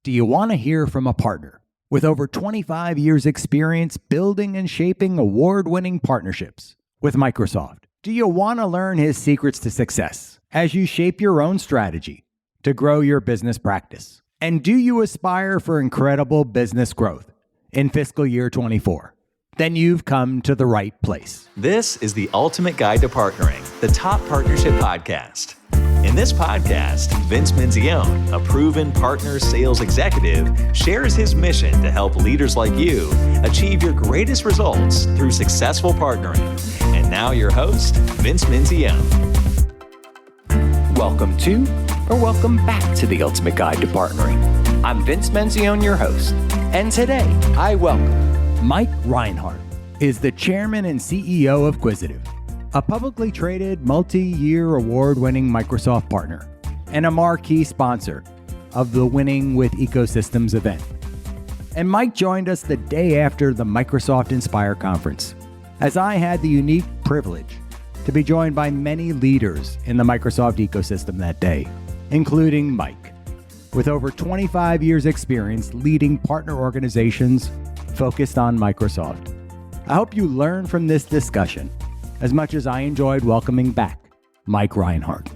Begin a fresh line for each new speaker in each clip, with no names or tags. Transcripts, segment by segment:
Do you want to hear from a partner with over 25 years experience building and shaping award-winning partnerships with Microsoft? Do you want to learn his secrets to success as you shape your own strategy to grow your business practice? And do you aspire for incredible business growth in fiscal year 24? Then you've come to the right place.
This is the Ultimate Guide to Partnering, the top partnership podcast. In this podcast, Vince Menzione, a proven partner sales executive, shares his mission to help leaders like you achieve your greatest results through successful partnering. And now your host, Vince Menzione.
Welcome to, or welcome back to the Ultimate Guide to Partnering. I'm Vince Menzione, your host, and today I welcome
Mike Reinhardt is the chairman and CEO of Quisitive, a publicly traded multi-year award-winning Microsoft partner and a marquee sponsor of the Winning with Ecosystems event. And Mike joined us the day after the Microsoft Inspire conference, as I had the unique privilege to be joined by many leaders in the Microsoft ecosystem that day, including Mike, with over 25 years experience leading partner organizations focused on Microsoft. I hope you learn from this discussion as much as I enjoyed welcoming back Mike Reinhardt.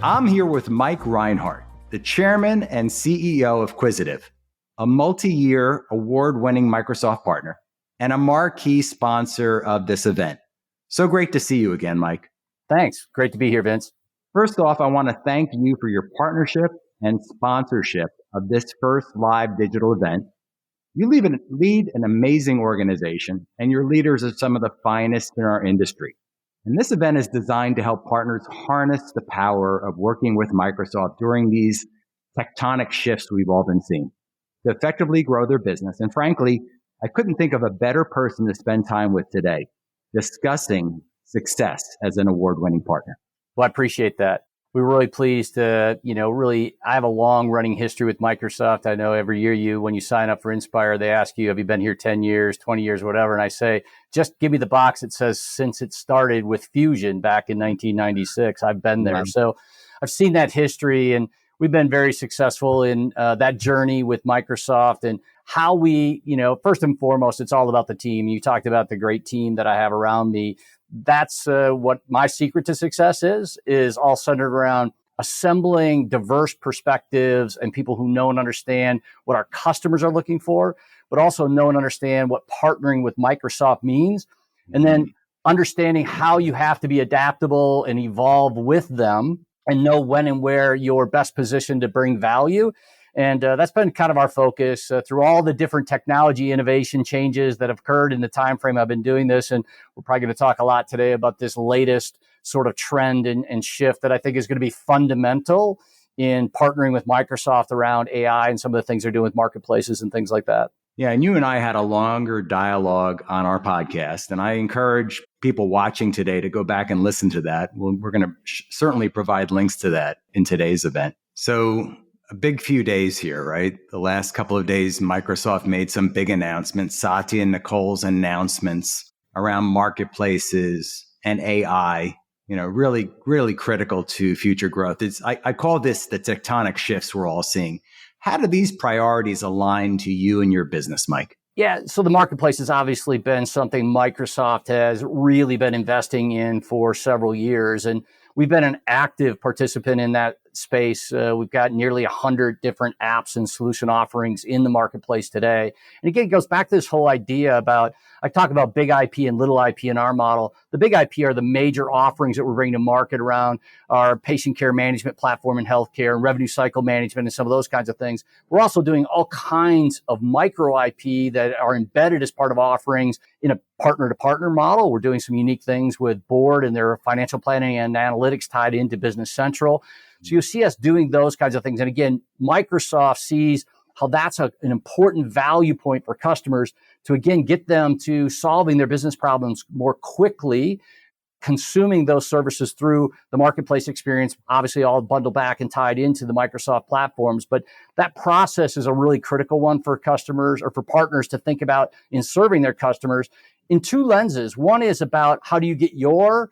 I'm here with Mike Reinhardt, the chairman and CEO of Quisitive, a multi-year award-winning Microsoft partner and a marquee sponsor of this event. So great to see you again, Mike.
Thanks. Great to be here, Vince.
First off, I want to thank you for your partnership and sponsorship of this first live digital event. You lead an amazing organization, and your leaders are some of the finest in our industry. And this event is designed to help partners harness the power of working with Microsoft during these tectonic shifts we've all been seeing to effectively grow their business. And frankly, I couldn't think of a better person to spend time with today discussing success as an award-winning partner.
Well, I appreciate that. We're really pleased to, I have a long running history with Microsoft. I know every year when you sign up for Inspire, they ask you, have you been here 10 years, 20 years, whatever? And I say, just give me the box that says, since it started with Fusion back in 1996, I've been there. Wow. So I've seen that history, and we've been very successful in that journey with Microsoft and how we, first and foremost, it's all about the team. You talked about the great team that I have around me. That's what my secret to success is all centered around assembling diverse perspectives and people who know and understand what our customers are looking for, but also know and understand what partnering with Microsoft means. And then understanding how you have to be adaptable and evolve with them and know when and where you're best positioned to bring value. And that's been kind of our focus through all the different technology innovation changes that have occurred in the time frame I've been doing this. And we're probably going to talk a lot today about this latest sort of trend and shift that I think is going to be fundamental in partnering with Microsoft around AI and some of the things they're doing with marketplaces and things like that.
Yeah, and you and I had a longer dialogue on our podcast, and I encourage people watching today to go back and listen to that. We're going to certainly provide links to that in today's event. So a big few days here, right? The last couple of days, Microsoft made some big announcements. Satya and Nicole's announcements around marketplaces and AI, really, really critical to future growth. I call this the tectonic shifts we're all seeing. How do these priorities align to you and your business, Mike?
Yeah, so the marketplace has obviously been something Microsoft has really been investing in for several years. And we've been an active participant in that space. We've got nearly 100 different apps and solution offerings in the marketplace today. And again, it goes back to this whole idea about, I talk about big IP and little IP in our model. The big IP are the major offerings that we're bringing to market around our patient care management platform in healthcare and revenue cycle management and some of those kinds of things. We're also doing all kinds of micro IP that are embedded as part of offerings in a partner-to-partner model. We're doing some unique things with Board and their financial planning and analytics tied into Business Central. So you'll see us doing those kinds of things. And again, Microsoft sees how that's an important value point for customers to, again, get them to solving their business problems more quickly, consuming those services through the marketplace experience, obviously all bundled back and tied into the Microsoft platforms. But that process is a really critical one for customers or for partners to think about in serving their customers in two lenses. One is about how do you get your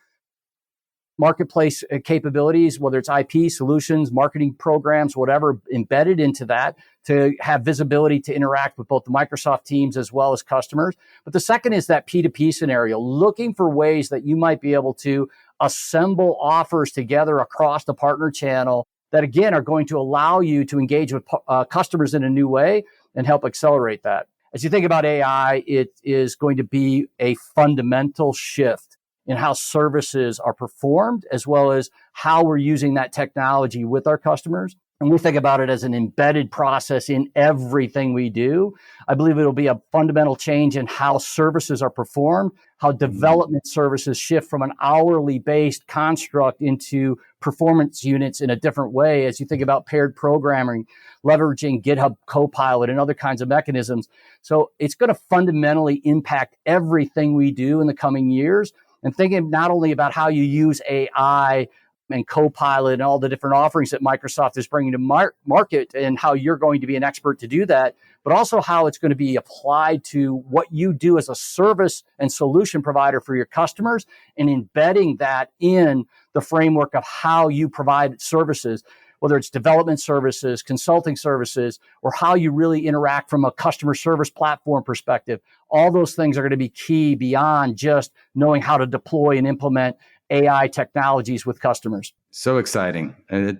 marketplace capabilities, whether it's IP, solutions, marketing programs, whatever, embedded into that to have visibility to interact with both the Microsoft teams as well as customers. But the second is that P2P scenario, looking for ways that you might be able to assemble offers together across the partner channel that, again, are going to allow you to engage with customers in a new way and help accelerate that. As you think about AI, it is going to be a fundamental shift in how services are performed, as well as how we're using that technology with our customers. And we think about it as an embedded process in everything we do. I believe it'll be a fundamental change in how services are performed, how development services shift from an hourly based construct into performance units in a different way. As you think about paired programming, leveraging GitHub Copilot and other kinds of mechanisms. So it's going to fundamentally impact everything we do in the coming years. And thinking not only about how you use AI and Copilot and all the different offerings that Microsoft is bringing to market and how you're going to be an expert to do that, but also how it's going to be applied to what you do as a service and solution provider for your customers and embedding that in the framework of how you provide services, whether it's development services, consulting services, or how you really interact from a customer service platform perspective. All those things are going to be key beyond just knowing how to deploy and implement AI technologies with customers.
So exciting.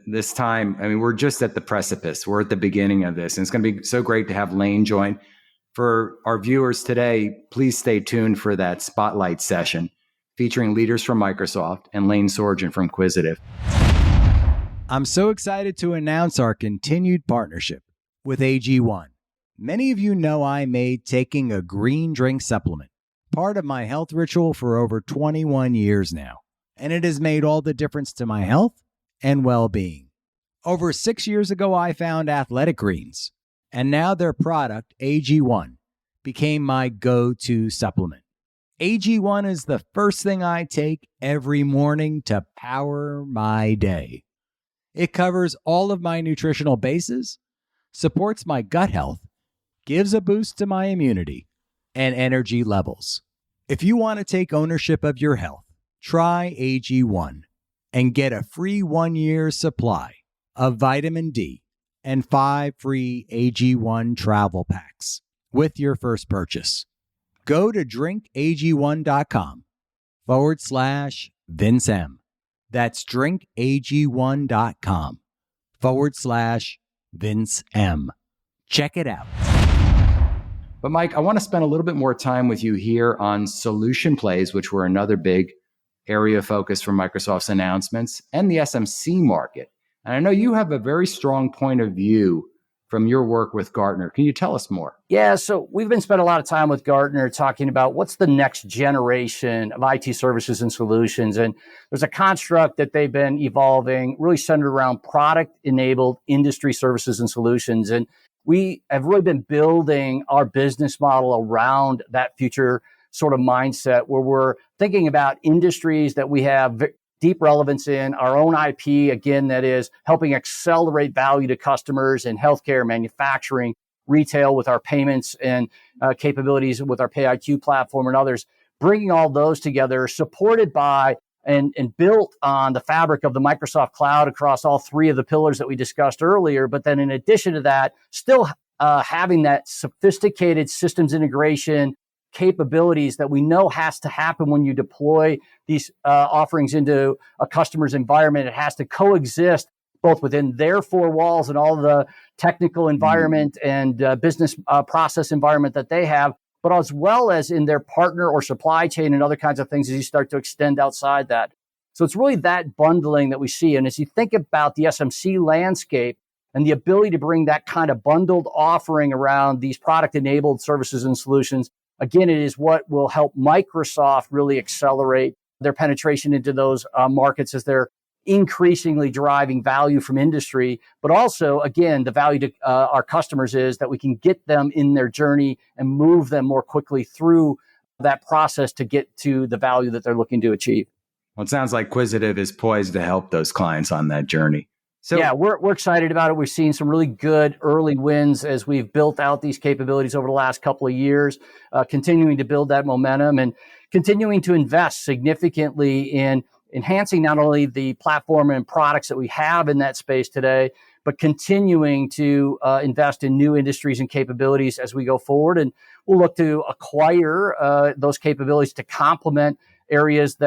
This time, I mean, we're just at the precipice. We're at the beginning of this. And it's going to be so great to have Lane join. For our viewers today, please stay tuned for that spotlight session featuring leaders from Microsoft and Lane Sorgen from Quisitive. I'm so excited to announce our continued partnership with AG1. Many of you know I made taking a green drink supplement part of my health ritual for over 21 years now, and it has made all the difference to my health and well-being. Over 6 years ago, I found Athletic Greens, and now their product, AG1, became my go-to supplement. AG1 is the first thing I take every morning to power my day. It covers all of my nutritional bases, supports my gut health, gives a boost to my immunity and energy levels. If you want to take ownership of your health, try AG1 and get a free 1-year supply of vitamin D and 5 free AG1 travel packs with your first purchase. Go to drinkag1.com/Vince M. That's drinkag1.com/Vince M. Check it out. But Mike, I want to spend a little bit more time with you here on solution plays, which were another big area of focus for Microsoft's announcements, and the SMC market. And I know you have a very strong point of view from your work with Gartner. Can you tell us more?
Yeah, so we've been spending a lot of time with Gartner talking about what's the next generation of IT services and solutions. And there's a construct that they've been evolving really centered around product-enabled industry services and solutions. And we have really been building our business model around that future sort of mindset where we're thinking about industries that we have deep relevance in, our own IP, again, that is helping accelerate value to customers in healthcare, manufacturing, retail with our payments and capabilities with our PayIQ platform and others, bringing all those together, supported by and built on the fabric of the Microsoft Cloud across all three of the pillars that we discussed earlier. But then in addition to that, still having that sophisticated systems integration capabilities that we know has to happen when you deploy these offerings into a customer's environment. It has to coexist both within their four walls and all the technical environment and business process environment that they have, but as well as in their partner or supply chain and other kinds of things as you start to extend outside that. So it's really that bundling that we see. And as you think about the SMC landscape and the ability to bring that kind of bundled offering around these product-enabled services and solutions, again, it is what will help Microsoft really accelerate their penetration into those markets as they're increasingly deriving value from industry. But also, again, the value to our customers is that we can get them in their journey and move them more quickly through that process to get to the value that they're looking to achieve.
Well, it sounds like Quisitive is poised to help those clients on that journey.
So yeah, we're excited about it. We've seen some really good early wins as we've built out these capabilities over the last couple of years, continuing to build that momentum and continuing to invest significantly in enhancing not only the platform and products that we have in that space today, but continuing to invest in new industries and capabilities as we go forward. And we'll look to acquire those capabilities to complement areas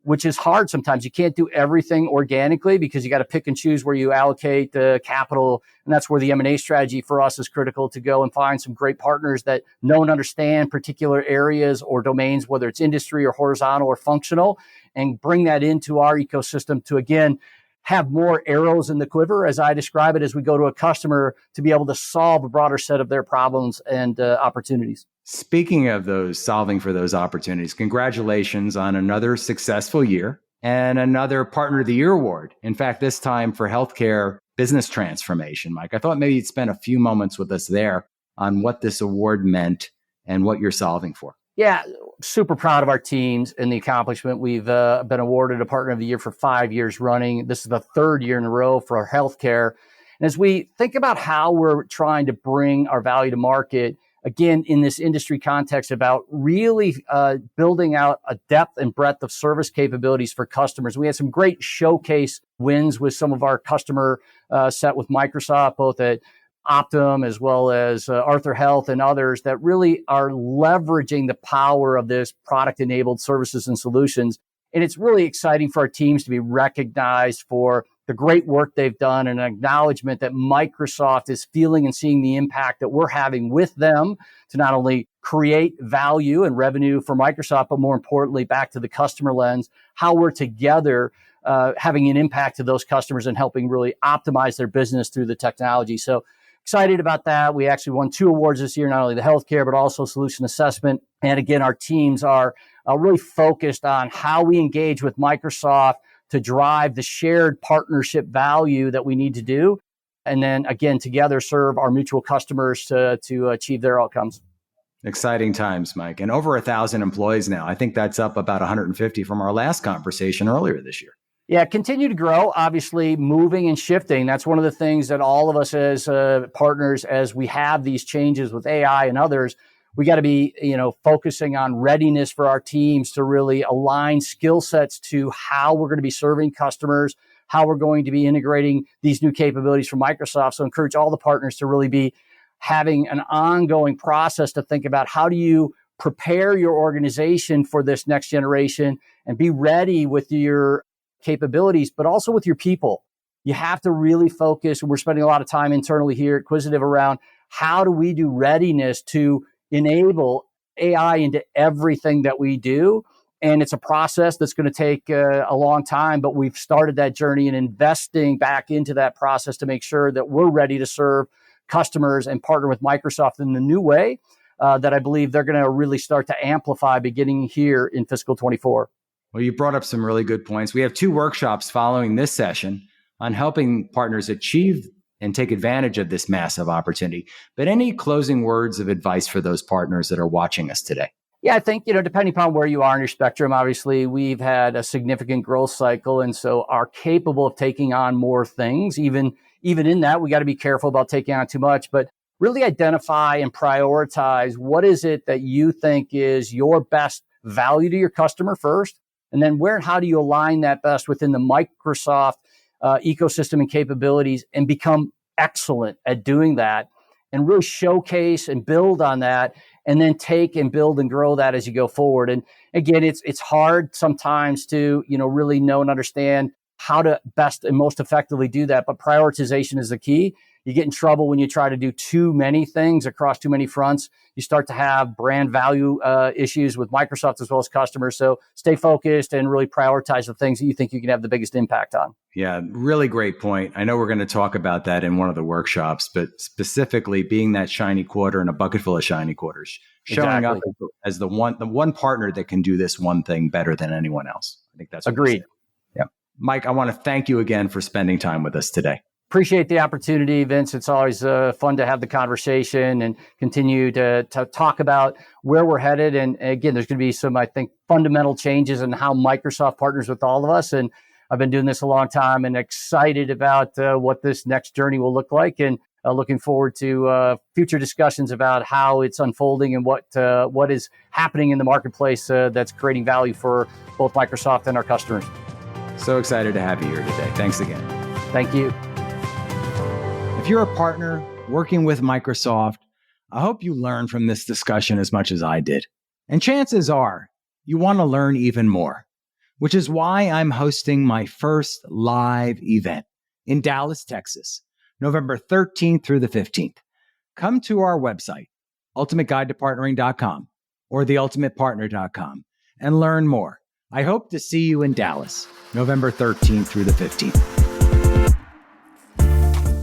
which is hard sometimes. You can't do everything organically because you got to pick and choose where you allocate the capital. And that's where the M&A strategy for us is critical, to go and find some great partners that know and understand particular areas or domains, whether it's industry or horizontal or functional, and bring that into our ecosystem to, again, have more arrows in the quiver, as I describe it, as we go to a customer to be able to solve a broader set of their problems and opportunities.
Speaking of those, solving for those opportunities, congratulations on another successful year and another Partner of the Year award. In fact, this time for healthcare business transformation. Mike, I thought maybe you'd spend a few moments with us there on what this award meant and what you're solving for.
Yeah, super proud of our teams and the accomplishment. We've been awarded a Partner of the Year for 5 years running. This is the third year in a row for our healthcare. And as we think about how we're trying to bring our value to market, again, in this industry context, about really building out a depth and breadth of service capabilities for customers. We had some great showcase wins with some of our customer set with Microsoft, both at Optum as well as Arthur Health and others, that really are leveraging the power of this product-enabled services and solutions. And it's really exciting for our teams to be recognized for the great work they've done, and an acknowledgement that Microsoft is feeling and seeing the impact that we're having with them to not only create value and revenue for Microsoft, but more importantly, back to the customer lens, how we're together having an impact to those customers and helping really optimize their business through the technology. So excited about that. We actually won 2 awards this year, not only the healthcare, but also solution assessment. And again, our teams are really focused on how we engage with Microsoft to drive the shared partnership value that we need to do. And then again, together serve our mutual customers to achieve their outcomes.
Exciting times, Mike. And over 1,000 employees now. I think that's up about 150 from our last conversation earlier this year.
Yeah, continue to grow, obviously moving and shifting. That's one of the things that all of us as partners, as we have these changes with AI and others, we got to be, focusing on readiness for our teams to really align skill sets to how we're going to be serving customers, how we're going to be integrating these new capabilities from Microsoft. So encourage all the partners to really be having an ongoing process to think about how do you prepare your organization for this next generation and be ready with your capabilities, but also with your people. You have to really focus, and we're spending a lot of time internally here at Quisitive around how do we do readiness to enable AI into everything that we do. And it's a process that's going to take a long time, but we've started that journey and investing back into that process to make sure that we're ready to serve customers and partner with Microsoft in the new way that I believe they're going to really start to amplify beginning here in fiscal 24.
Well, you brought up some really good points. We have 2 workshops following this session on helping partners achieve and take advantage of this massive opportunity. But any closing words of advice for those partners that are watching us today?
Yeah, I think, depending upon where you are in your spectrum, obviously we've had a significant growth cycle, and so are capable of taking on more things. Even in that, we got to be careful about taking on too much, but really identify and prioritize what is it that you think is your best value to your customer first, and then where and how do you align that best within the Microsoft ecosystem and capabilities, and become excellent at doing that, and really showcase and build on that, and then take and build and grow that as you go forward. And again, it's hard sometimes to really know and understand how to best and most effectively do that, but prioritization is the key. You get in trouble when you try to do too many things across too many fronts. You start to have brand value issues with Microsoft as well as customers. So stay focused and really prioritize the things that you think you can have the biggest impact on.
Yeah, really great point. I know we're going to talk about that in one of the workshops, but specifically being that shiny quarter in a bucket full of shiny quarters, showing up as the one partner that can do this one thing better than anyone else. I think that's
agreed.
Yeah, Mike, I want to thank you again for spending time with us today.
Appreciate the opportunity, Vince. It's always fun to have the conversation and continue to talk about where we're headed. And again, there's going to be some, I think, fundamental changes in how Microsoft partners with all of us. And I've been doing this a long time and excited about what this next journey will look like. And looking forward to future discussions about how it's unfolding and what is happening in the marketplace that's creating value for both Microsoft and our customers.
So excited to have you here today. Thanks again.
Thank you.
If you're a partner working with Microsoft, I hope you learned from this discussion as much as I did. And chances are you want to learn even more, which is why I'm hosting my first live event in Dallas, Texas, November 13th through the 15th. Come to our website, ultimateguidetopartnering.com or theultimatepartner.com, and learn more. I hope to see you in Dallas, November 13th through the 15th.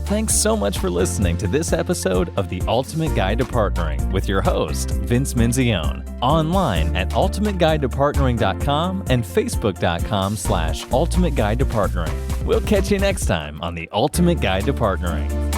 Thanks so much for listening to this episode of The Ultimate Guide to Partnering with your host, Vince Menzione, online at ultimateguidetopartnering.com and facebook.com/ultimateguidetopartnering. We'll catch you next time on The Ultimate Guide to Partnering.